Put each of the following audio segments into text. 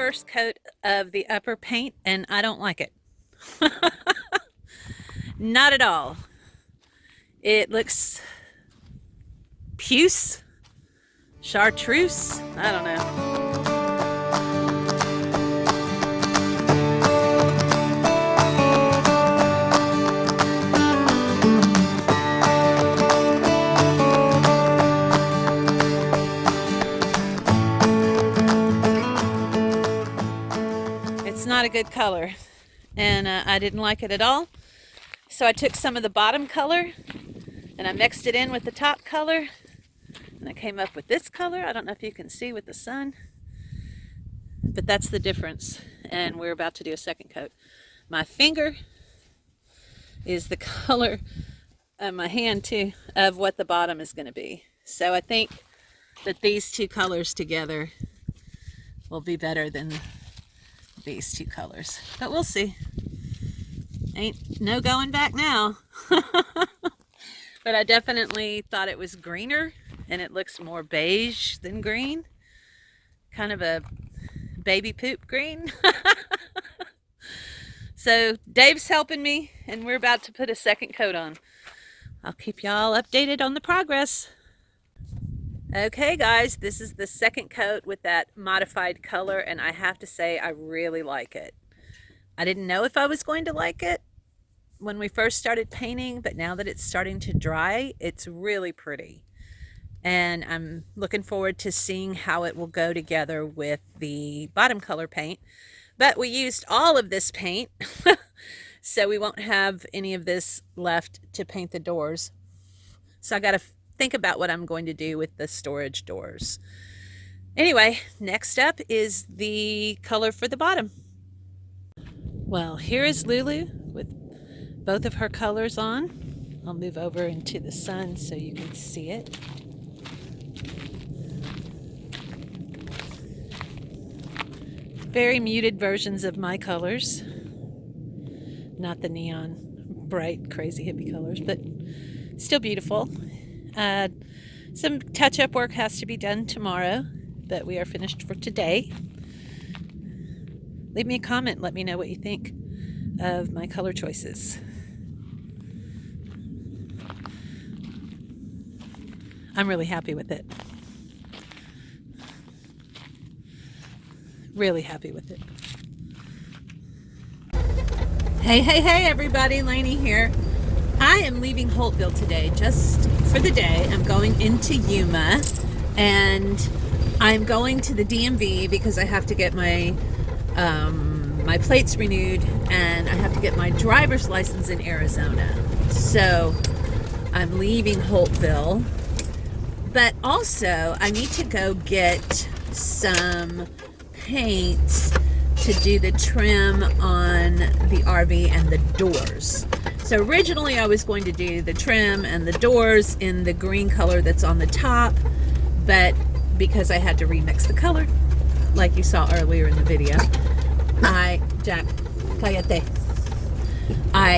first coat of the upper paint and I don't like it. Not at all. It looks puce, chartreuse, I don't know. It's not a good color, and I didn't like it at all. So I took some of the bottom color and I mixed it in with the top color, and I came up with this color. I don't know if you can see with the sun, but that's the difference. And we're about to do a second coat. My finger is the color of my hand too, of what the bottom is going to be. So I think that these two colors together will be better than these two colors, but we'll see. Ain't no going back now. But I definitely thought it was greener, and it looks more beige than green, kind of a baby poop green. So Dave's helping me, and we're about to put a second coat on. I'll keep y'all updated on the progress. Okay guys, this is the second coat with that modified color, and I have to say I really like it. I didn't know if I was going to like it when we first started painting, but now that it's starting to dry, it's really pretty. And I'm looking forward to seeing how it will go together with the bottom color paint. But we used all of this paint, so we won't have any of this left to paint the doors. So I got to think about what I'm going to do with the storage doors. Anyway, next up is the color for the bottom. Well, here is Lulu with both of her colors on. I'll move over into the sun so you can see it. Very muted versions of my colors. Not the neon, bright, crazy hippie colors, but still beautiful. Some touch-up work has to be done tomorrow, but we are finished for today. Leave me a comment. Let me know what you think of my color choices. I'm really happy with it. Really happy with it. Hey everybody, Lainie here. I am leaving Holtville today just for the day. I'm going into Yuma, and I'm going to the DMV because I have to get my my plates renewed, and I have to get my driver's license in Arizona. So I'm leaving Holtville, but also I need to go get some paint to do the trim on the RV and the doors. So originally I was going to do the trim and the doors in the green color that's on the top, but because I had to remix the color, like you saw earlier in the video, I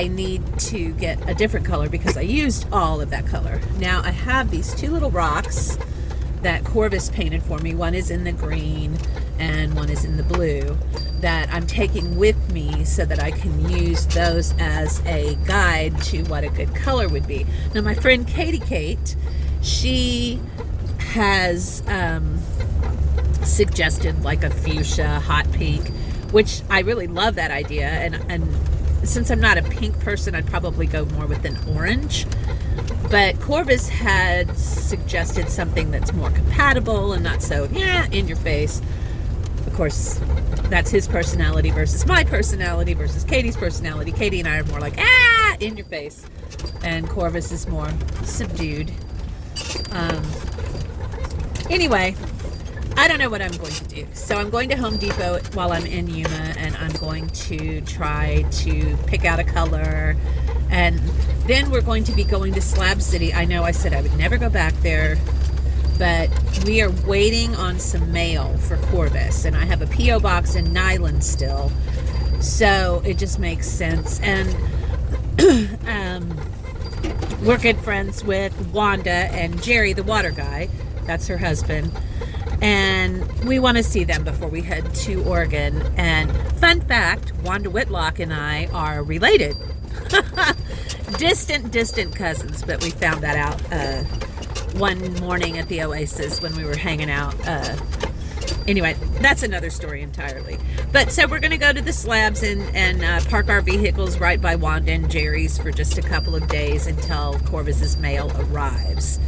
need to get a different color because I used all of that color. Now I have these two little rocks that Corvus painted for me. One is in the green and one is in the blue, that I'm taking with me so that I can use those as a guide to what a good color would be. Now my friend Katie Kate, she has suggested like a fuchsia, hot pink, which I really love that idea, and since I'm not a pink person, I'd probably go more with an orange. But Corvus had suggested something that's more compatible and not so in your face. Of course, that's his personality versus my personality versus Katie's personality. Katie and I are more like in your face, and Corvus is more subdued. Anyway, I don't know what I'm going to do. So I'm going to Home Depot while I'm in Yuma, and I'm going to try to pick out a color. And then we're going to be going to Slab City. I know I said I would never go back there, but we are waiting on some mail for Corvus. And I have a P.O. box in Nyland still, so it just makes sense. And we're good friends with Wanda and Jerry, the water guy. That's her husband. and we want to see them before we head to Oregon. And fun fact, Wanda Whitlock and I are related. distant cousins, but we found that out one morning at the Oasis when we were hanging out. Anyway, that's another story entirely. But so we're going to go to the slabs and park our vehicles right by Wanda and Jerry's for just a couple of days until Corvus's mail arrives.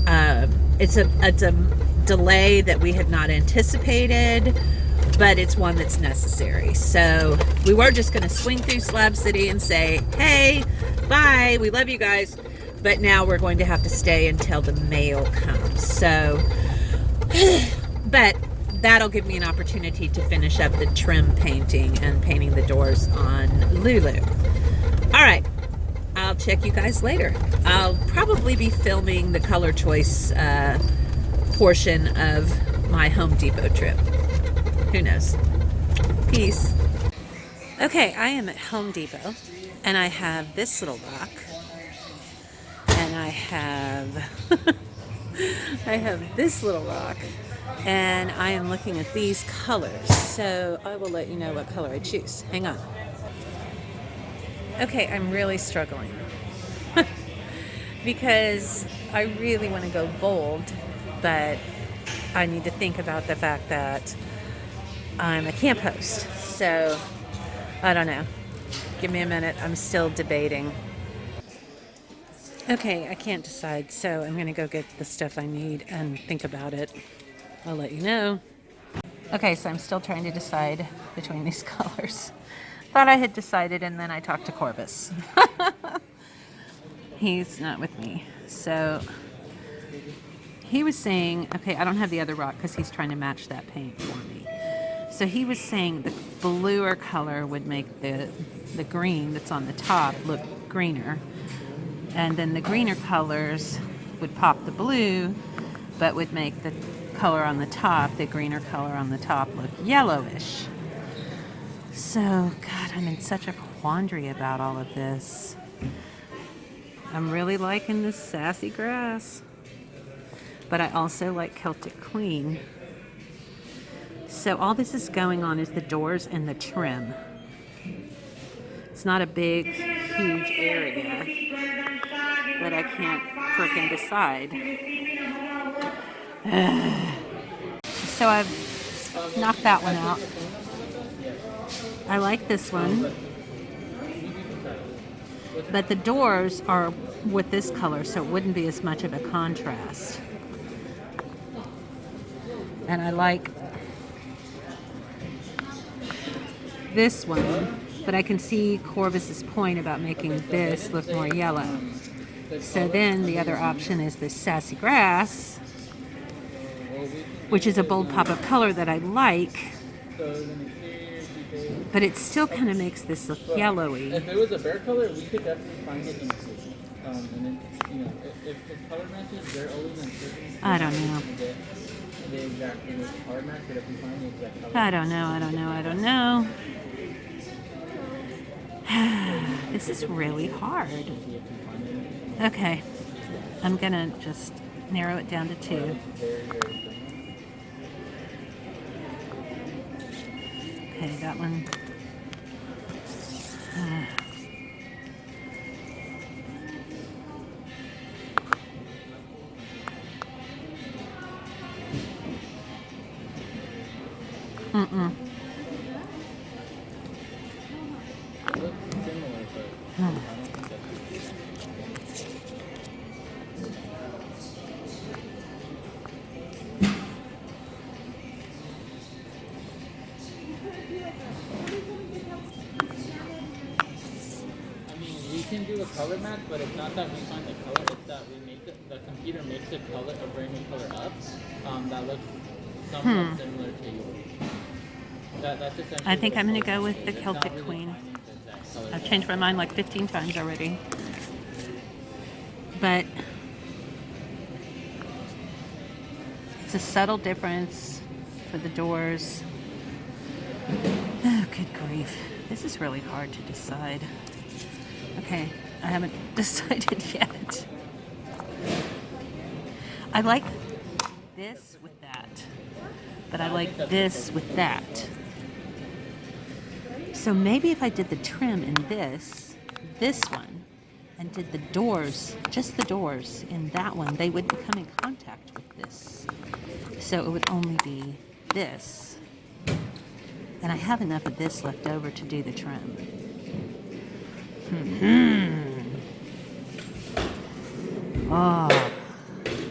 It's a delay that we had not anticipated, but it's one that's necessary. So we were just going to swing through Slab City and say, hey, bye, we love you guys. But now we're going to have to stay until the mail comes. So, but that'll give me an opportunity to finish up the trim painting and painting the doors on Lulu. All right, I'll check you guys later. I'll probably be filming the color choice portion of my Home Depot trip. Who knows? Peace. Okay, I am at Home Depot, and I have this little rock, and I have I have this little rock, and I am looking at these colors. So I will let you know what color I choose. Hang on. Okay, I'm really struggling because I really want to go bold, but I need to think about the fact that I'm a camp host. So I don't know. Give me a minute. I'm still debating. Okay, I can't decide, so I'm going to go get the stuff I need and think about it. I'll let you know. Okay, so I'm still trying to decide between these colors. Thought I had decided, and then I talked to Corvus. He's not with me. So he was saying, okay, I don't have the other rock because he's trying to match that paint for me. So he was saying the bluer color would make the green that's on the top look greener. And then the greener colors would pop the blue, but would make the color on the top, the greener color on the top, look yellowish. So, God, I'm in such a quandary about all of this. I'm really liking this sassy grass, but I also like Celtic Queen. So all this is going on is the doors and the trim. It's not a big, huge area, but I can't frickin' decide. So I've knocked that one out. I like this one, but the doors are with this color, so it wouldn't be as much of a contrast. And I like this one, but I can see Corvus's point about making this look more yellow. So then the other option is this sassy grass, which is a bold pop of color that I like, but it still kind of makes this look yellowy. If it was a bear color, we could definitely find it in certain. And then, you know, if color matches, they're always in certain. I don't know. The exact color match, but if we find the exact color. I don't know. This is really hard. Okay, I'm gonna just narrow it down to 2. Okay, that one. Can do a color match, but it's not that we find the color, it's that we make the computer makes a color, a brand new color up that looks somewhat similar to yours. That's essentially I think I'm going to go with the Celtic really Queen. I've changed my mind like 15 times already. But it's a subtle difference for the doors. Oh, good grief. This is really hard to decide. Okay, I haven't decided yet. I like this with that. but I like this with that. So maybe if I did the trim in this one, and did the doors, just the doors in that one, they wouldn't come in contact with this. So it would only be this. And I have enough of this left over to do the trim. Oh,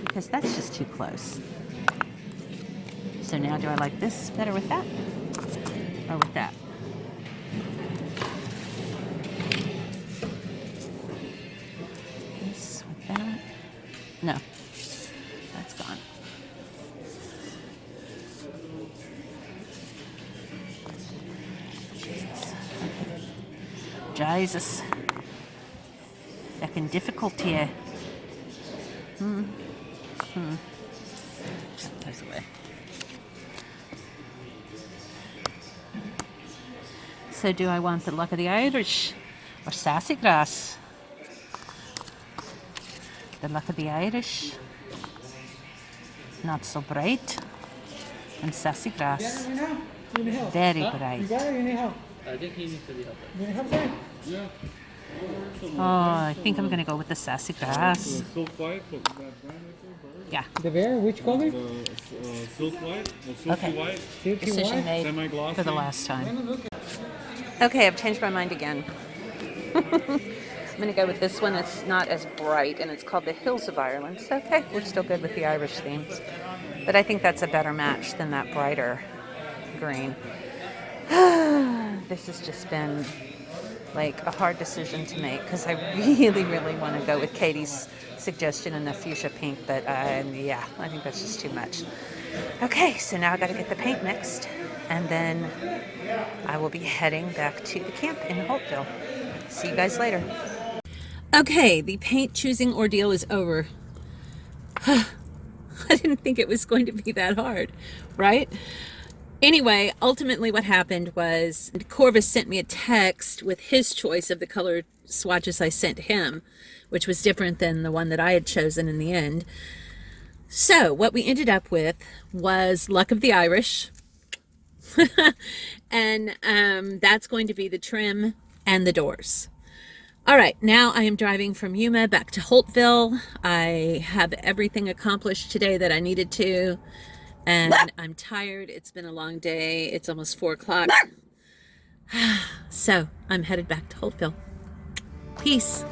because that's just too close. So now do I like this better with that or with that? This with that? No, that's gone. Jesus. Fucking difficult here. That goes away. So do I want the luck of the Irish or sassy grass? The luck of the Irish. Not so bright. And sassy grass. Very bright. I think he needs to be helped. You need help, sir? Yeah. Oh, I think I'm going to go with the sassy grass. Silk white, that brand right there, Yeah. The bear, which color? the silk white, the silky Okay. white, Silky Decision white. made semi-glossy. for the last time. Okay, I've changed my mind again. I'm going to go with this one. It's not as bright, and it's called the Hills of Ireland. So, okay, we're still good with the Irish themes. But I think that's a better match than that brighter green. This has just been like a hard decision to make because I really, really want to go with Katie's suggestion in the fuchsia pink, but yeah, I think that's just too much. Okay, so now I got to get the paint mixed, and then I will be heading back to the camp in Holtville. See you guys later. Okay, the paint choosing ordeal is over. I didn't think it was going to be that hard, right? Anyway, ultimately what happened was Corvus sent me a text with his choice of the color swatches I sent him, which was different than the one that I had chosen in the end. So what we ended up with was Luck of the Irish. And that's going to be the trim and the doors. All right, now I am driving from Yuma back to Holtville. I have everything accomplished today that I needed to. And I'm tired. It's been a long day. It's almost 4 o'clock. So I'm headed back to Holtville. Peace.